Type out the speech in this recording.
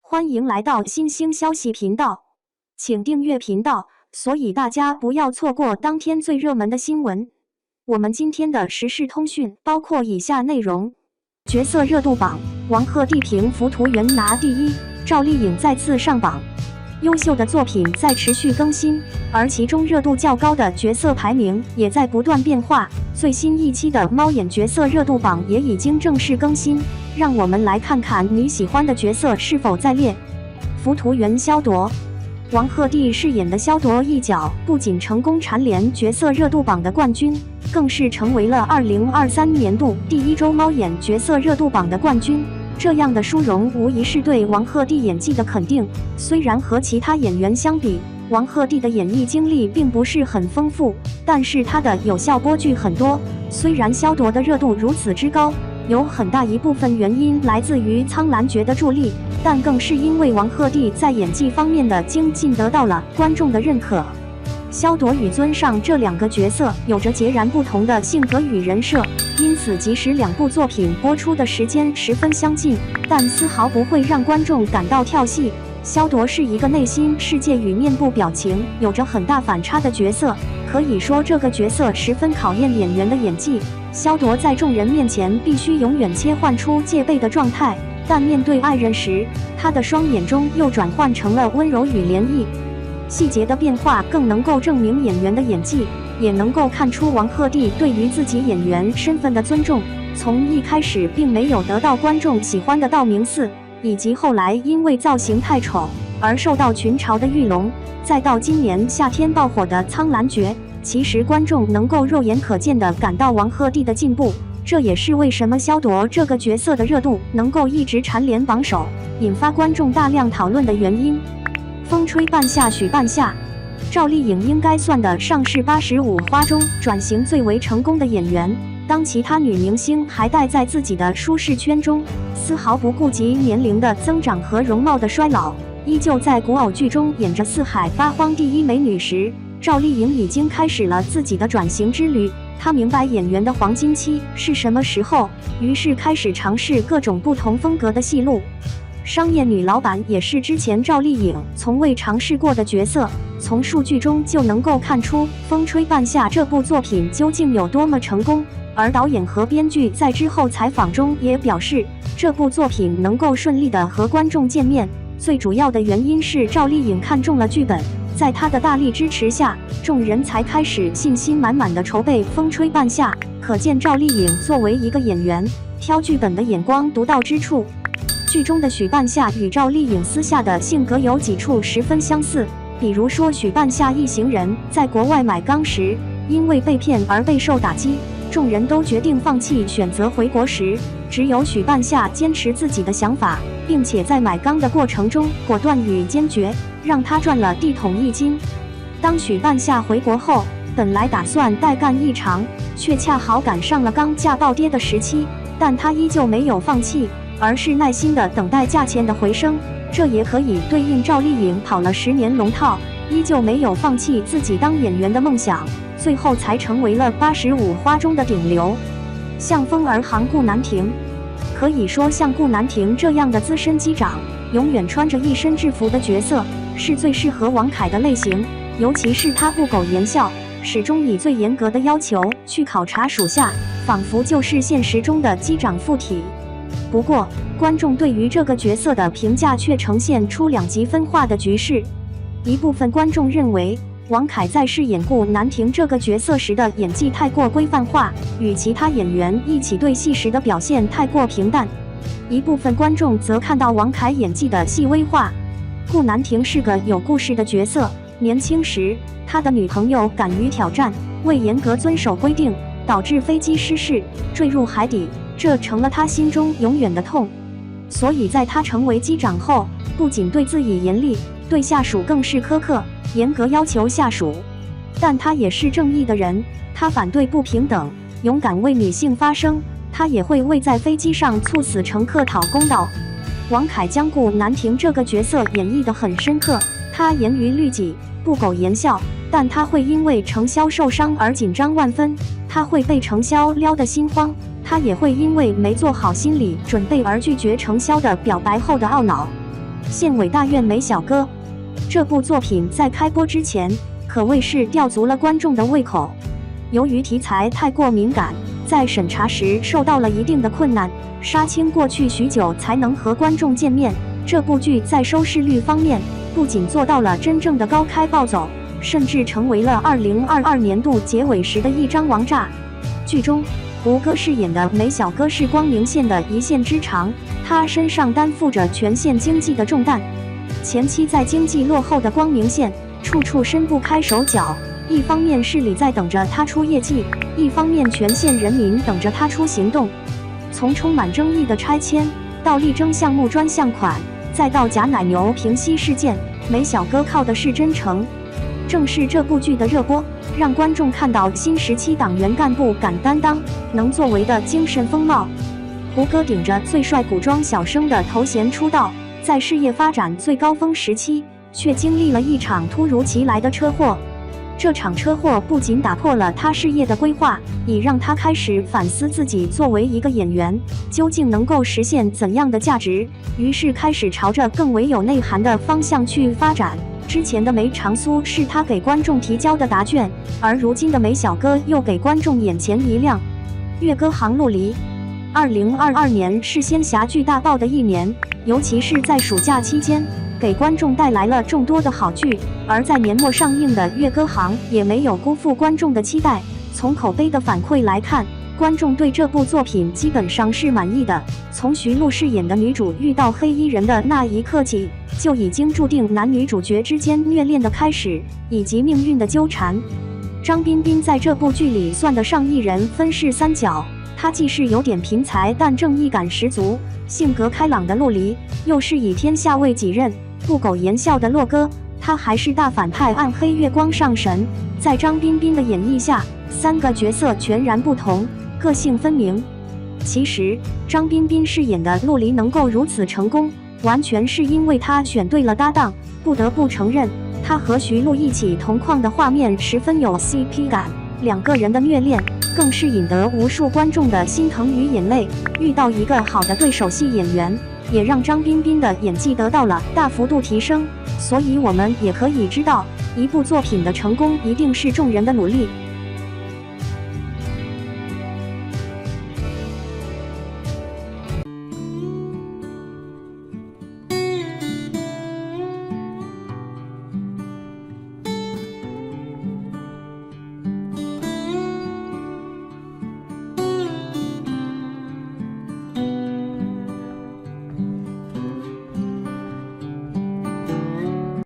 欢迎来到新兴消息频道，请订阅频道，所以大家不要错过当天最热门的新闻。我们今天的时事通讯包括以下内容：角色热度榜，王鹤棣凭浮屠缘拿第一，赵丽颖再次上榜。优秀的作品在持续更新，而其中热度较高的角色排名也在不断变化。最新一期的猫眼角色热度榜也已经正式更新，让我们来看看你喜欢的角色是否在列。浮屠缘萧铎，王鹤棣饰演的萧铎一角不仅成功蝉联角色热度榜的冠军，更是成为了2023年度第一周猫眼角色热度榜的冠军。这样的殊荣无疑是对王鹤棣演技的肯定。虽然和其他演员相比，王鹤棣的演艺经历并不是很丰富，但是他的有效播剧很多。虽然萧铎的热度如此之高，有很大一部分原因来自于《苍兰诀》的助力，但更是因为王鹤棣在演技方面的精进得到了观众的认可。萧铎与尊上这两个角色有着截然不同的性格与人设，因此即使两部作品播出的时间十分相近，但丝毫不会让观众感到跳戏。萧铎是一个内心世界与面部表情有着很大反差的角色，可以说这个角色十分考验演员的演技。萧铎在众人面前必须永远切换出戒备的状态，但面对爱人时，他的双眼中又转换成了温柔与怜意。细节的变化更能够证明演员的演技，也能够看出王鹤棣对于自己演员身份的尊重。从一开始并没有得到观众喜欢的道明寺，以及后来因为造型太丑而受到群嘲的玉龙，再到今年夏天爆火的《苍兰诀》，其实观众能够肉眼可见地感到王鹤棣的进步。这也是为什么萧铎这个角色的热度能够一直蝉联榜首，引发观众大量讨论的原因。风吹半夏许半夏，赵丽颖应该算得上是85花中转型最为成功的演员。当其他女明星还待在自己的舒适圈中，丝毫不顾及年龄的增长和容貌的衰老，依旧在古偶剧中演着四海八荒第一美女时，赵丽颖已经开始了自己的转型之旅。她明白演员的黄金期是什么时候，于是开始尝试各种不同风格的戏路。商业女老板也是之前赵丽颖从未尝试过的角色，从数据中就能够看出《风吹半夏》这部作品究竟有多么成功。而导演和编剧在之后采访中也表示，这部作品能够顺利地和观众见面，最主要的原因是赵丽颖看中了剧本，在她的大力支持下，众人才开始信心满满地筹备《风吹半夏》。可见赵丽颖作为一个演员，挑剧本的眼光独到之处。剧中的许半夏与赵丽颖私下的性格有几处十分相似，比如说许半夏一行人在国外买钢时，因为被骗而备受打击，众人都决定放弃选择回国时，只有许半夏坚持自己的想法，并且在买钢的过程中果断与坚决，让他赚了地桶一金。当许半夏回国后，本来打算待干一场，却恰好赶上了钢价暴跌的时期，但他依旧没有放弃，而是耐心地等待价钱的回升。这也可以对应赵丽颖跑了10年龙套，依旧没有放弃自己当演员的梦想，最后才成为了85花中的顶流。向风而航顾南亭，可以说像顾南亭这样的资深机长，永远穿着一身制服的角色，是最适合王凯的类型。尤其是他不苟言笑，始终以最严格的要求去考察属下，仿佛就是现实中的机长附体。不过，观众对于这个角色的评价却呈现出两极分化的局势。一部分观众认为，王凯在饰演顾南亭这个角色时的演技太过规范化，与其他演员一起对戏时的表现太过平淡。一部分观众则看到王凯演技的细微化。顾南亭是个有故事的角色，年轻时，他的女朋友敢于挑战，未严格遵守规定，导致飞机失事，坠入海底，这成了他心中永远的痛。所以在他成为机长后，不仅对自己严厉，对下属更是苛刻，严格要求下属。但他也是正义的人，他反对不平等，勇敢为女性发声，他也会为在飞机上猝死乘客讨公道。王凯将顾南亭这个角色演绎得很深刻，他严于律己，不苟言笑，但他会因为程潇受伤而紧张万分，他会被程潇撩得心慌，他也会因为没做好心理准备而拒绝程潇的表白后的懊恼。县委大院没小哥。这部作品在开播之前可谓是吊足了观众的胃口。由于题材太过敏感，在审查时受到了一定的困难。杀青过去许久才能和观众见面，这部剧在收视率方面不仅做到了真正的高开暴走，甚至成为了2022年度结尾时的一张王炸。剧中胡歌饰演的梅小哥是光明县的一县之长，他身上担负着全县经济的重担。前期在经济落后的光明县，处处伸不开手脚，一方面市里在等着他出业绩，一方面全县人民等着他出行动。从充满争议的拆迁，到力争项目专项款，再到假奶牛平息事件，梅小哥靠的是真诚。正是这部剧的热播，让观众看到新时期党员干部敢担当、能作为的精神风貌。胡歌顶着最帅古装小生的头衔出道，在事业发展最高峰时期，却经历了一场突如其来的车祸。这场车祸不仅打破了他事业的规划，也让他开始反思自己作为一个演员，究竟能够实现怎样的价值，于是开始朝着更为有内涵的方向去发展。之前的梅长苏是他给观众提交的答卷，而如今的梅小哥又给观众眼前一亮。岳歌行陆离，2022年是仙侠剧大爆的一年，尤其是在暑假期间，给观众带来了众多的好剧。而在年末上映的岳歌行也没有辜负观众的期待。从口碑的反馈来看，观众对这部作品基本上是满意的。从徐璐饰演的女主遇到黑衣人的那一刻起，就已经注定男女主角之间虐恋的开始，以及命运的纠缠。张彬彬在这部剧里算得上一人分饰三角，他既是有点贫财但正义感十足、性格开朗的陆离，又是以天下为己任、不苟言笑的洛哥，他还是大反派暗黑月光上神。在张彬彬的演绎下，三个角色全然不同，个性分明。其实张彬彬饰演的陆离能够如此成功，完全是因为他选对了搭档。不得不承认，他和徐璐一起同框的画面十分有 CP 感，两个人的虐恋更是引得无数观众的心疼与眼泪。遇到一个好的对手戏演员，也让张彬彬的演技得到了大幅度提升。所以我们也可以知道，一部作品的成功一定是众人的努力。